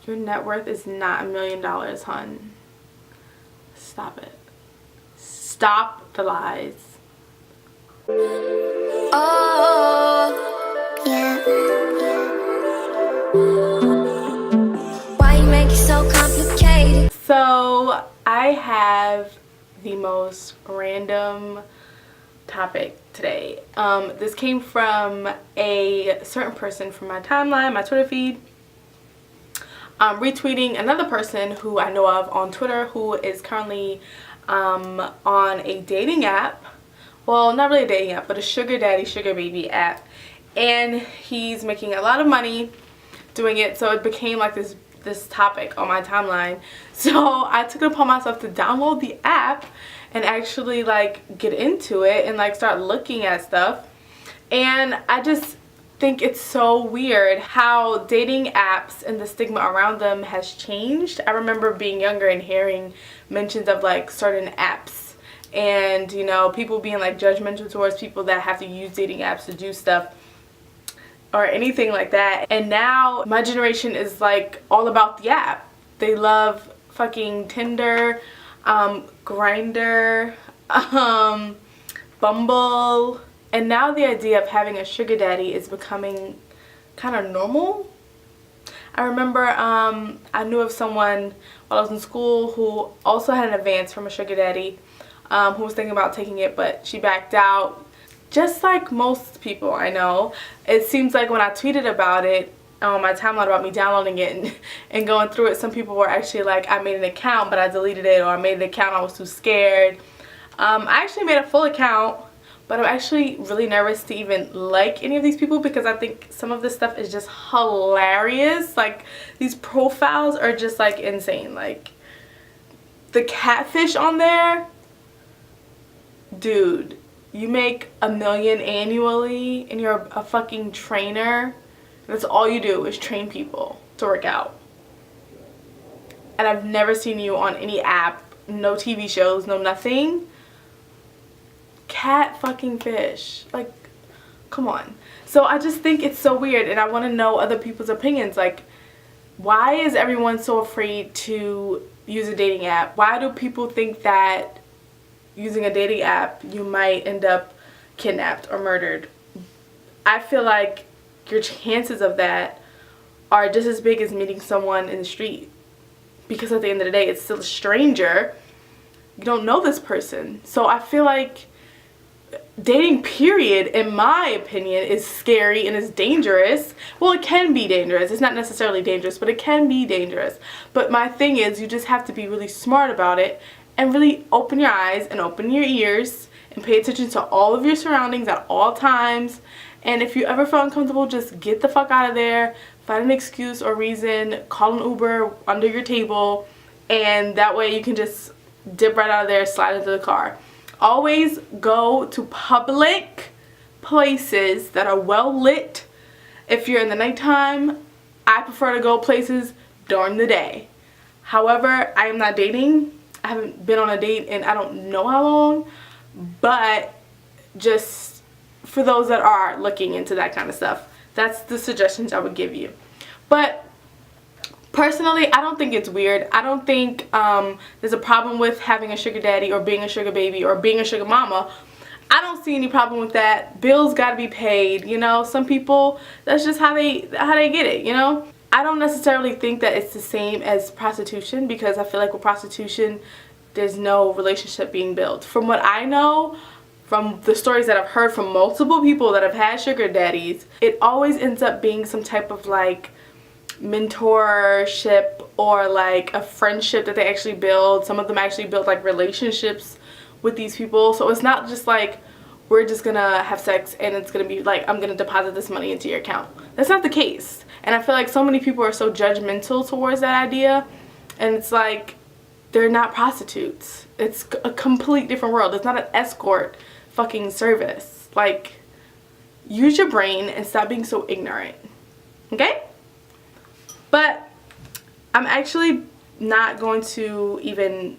Your net worth is not $1,000,000, hun. Stop it. Stop the lies. Oh, yeah. Why you make it so complicated? So I have the most random topic today. This came from a certain person from my timeline, my Twitter feed. Retweeting another person who I know of on Twitter who is currently on a dating app. Well, not really a dating app, but a sugar daddy, sugar baby app. And he's making a lot of money doing it, so it became like this topic on my timeline. So I took it upon myself to download the app and actually like get into it and like start looking at stuff. And I just think it's so weird how dating apps and the stigma around them has changed. I remember being younger and hearing mentions of like certain apps and, you know, people being like judgmental towards people that have to use dating apps to do stuff or anything like that. And now my generation is like all about the app. They love fucking Tinder, Grindr, Bumble, and now the idea of having a sugar daddy is becoming kind of normal. I remember I knew of someone while I was in school who also had an advance from a sugar daddy, who was thinking about taking it, but she backed out. Just like most people I know, it seems like when I tweeted about it on my timeline about me downloading it and going through it, some people were actually like, I made an account but I deleted it, or I made an account, I was too scared. I actually made a full account, but I'm actually really nervous to even like any of these people because I think some of this stuff is just hilarious. Like, these profiles are just like insane. Like, the catfish on there, dude, you make $1 million annually and you're a fucking trainer. That's all you do is train people to work out. And I've never seen you on any app, no TV shows, no nothing. Cat fucking fish. Like, come on. So I just think it's so weird, and I want to know other people's opinions. Like, why is everyone so afraid to use a dating app? Why do people think that using a dating app you might end up kidnapped or murdered? I feel like your chances of that are just as big as meeting someone in the street, because at the end of the day it's still a stranger. You don't know this person. So I feel like dating period, in my opinion, is scary and is dangerous. Well, it can be dangerous. It's not necessarily dangerous, but it can be dangerous. But my thing is, you just have to be really smart about it and really open your eyes and open your ears and pay attention to all of your surroundings at all times. And if you ever feel uncomfortable, just get the fuck out of there. Find an excuse or reason. Call an Uber under your table. And that way you can just dip right out of there, slide into the car. Always go to public places that are well lit. If you're in the nighttime, I prefer to go places during the day. However, I am not dating. I haven't been on a date in I don't know how long, but just for those that are looking into that kind of stuff, that's the suggestions I would give you. But personally, I don't think it's weird. I don't think there's a problem with having a sugar daddy or being a sugar baby or being a sugar mama. I don't see any problem with that. Bills got to be paid, you know. Some people, that's just how they get it, you know. I don't necessarily think that it's the same as prostitution, because I feel like with prostitution there's no relationship being built. From what I know, from the stories that I've heard from multiple people that have had sugar daddies, it always ends up being some type of like mentorship or like a friendship that they actually build. Some of them actually build like relationships with these people. So it's not just like we're just gonna have sex and it's gonna be like I'm gonna deposit this money into your account. That's not the case. And I feel like so many people are so judgmental towards that idea, and it's like they're not prostitutes. It's a complete different world. It's not an escort fucking service. Like, use your brain and stop being so ignorant. Okay? But I'm actually not going to even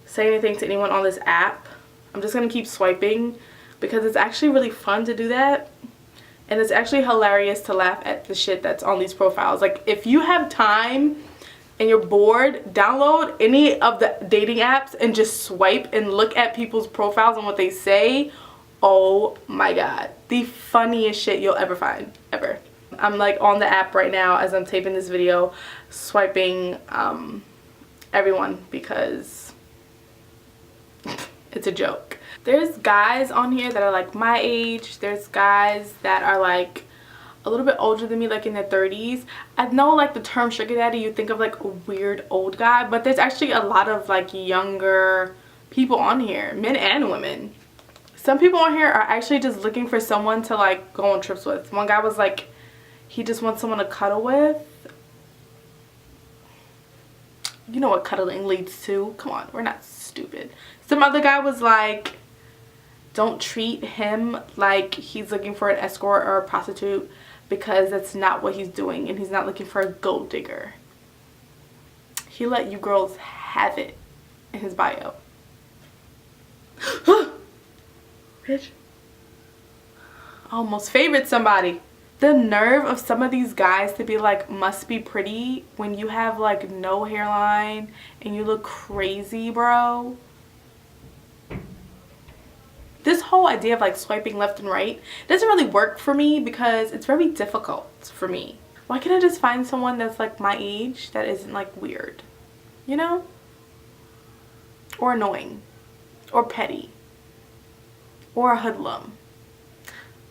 say anything to anyone on this app. I'm just going to keep swiping because it's actually really fun to do that. And it's actually hilarious to laugh at the shit that's on these profiles. Like, if you have time and you're bored, download any of the dating apps and just swipe and look at people's profiles and what they say. Oh my god. The funniest shit you'll ever find. Ever. I'm like on the app right now as I'm taping this video, swiping everyone because it's a joke. There's guys on here that are like my age. There's guys that are like a little bit older than me, like in their 30s. I know like the term sugar daddy, you think of like a weird old guy, but there's actually a lot of like younger people on here, men and women. Some people on here are actually just looking for someone to like go on trips with. One guy was like, he just wants someone to cuddle with. You know what cuddling leads to. Come on, we're not stupid. Some other guy was like, don't treat him like he's looking for an escort or a prostitute, because that's not what he's doing, and he's not looking for a gold digger. He let you girls have it in his bio. Bitch. I almost favored somebody. The nerve of some of these guys to be like, must be pretty, when you have like no hairline and you look crazy, bro. This whole idea of like swiping left and right doesn't really work for me because it's very difficult for me. Why can't I just find someone that's like my age that isn't like weird, you know? Or annoying. Or petty. Or a hoodlum.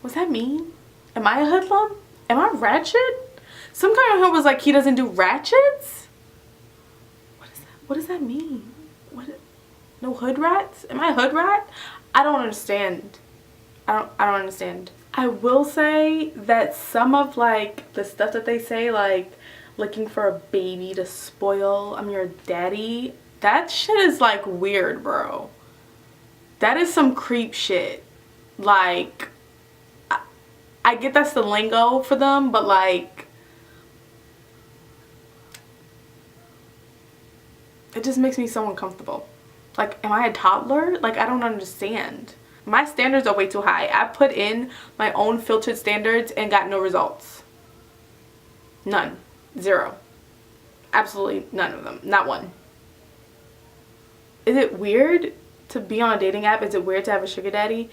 What's that mean? Am I a hoodlum? Am I ratchet? Some guy on here was like, he doesn't do ratchets? What does that mean? No hood rats? Am I a hood rat? I don't understand. I don't understand. I will say that some of like the stuff that they say, like looking for a baby to spoil, I'm your daddy, that shit is like weird, bro. That is some creep shit. Like, I get that's the lingo for them, but like, it just makes me so uncomfortable. Like, am I a toddler? Like, I don't understand. My standards are way too high. I put in my own filtered standards and got no results. None. Zero. Absolutely none of them. Not one. Is it weird to be on a dating app? Is it weird to have a sugar daddy?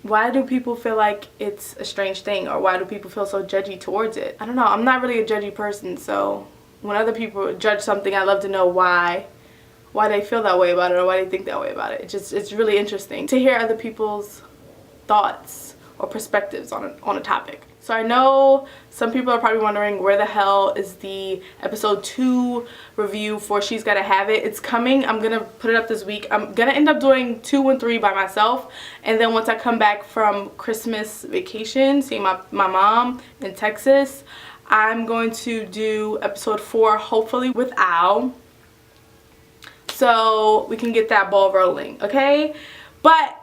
Why do people feel like it's a strange thing? Or why do people feel so judgy towards it? I don't know. I'm not really a judgy person, so when other people judge something, I love to know why they feel that way about it or why they think that way about it. It's really interesting to hear other people's thoughts or perspectives on a topic. So I know some people are probably wondering, where the hell is the episode 2 review for She's Gotta Have It? It's coming. I'm gonna put it up this week. I'm gonna end up doing 2 and 3 by myself, and then once I come back from Christmas vacation, seeing my mom in Texas, I'm going to do episode 4 hopefully with Al, so we can get that ball rolling, okay? But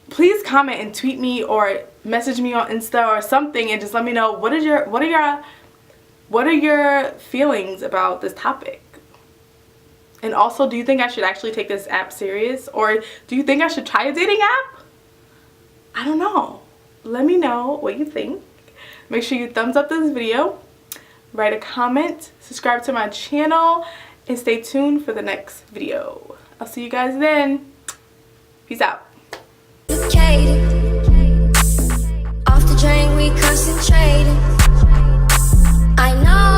please comment and tweet me or message me on Insta or something and just let me know what are your feelings about this topic. And also, do you think I should actually take this app serious, or do you think I should try a dating app? I don't know. Let me know what you think. Make sure you thumbs up this video, write a comment, subscribe to my channel, and stay tuned for the next video. I'll see you guys then. Peace out. Off the drain, we concentrated.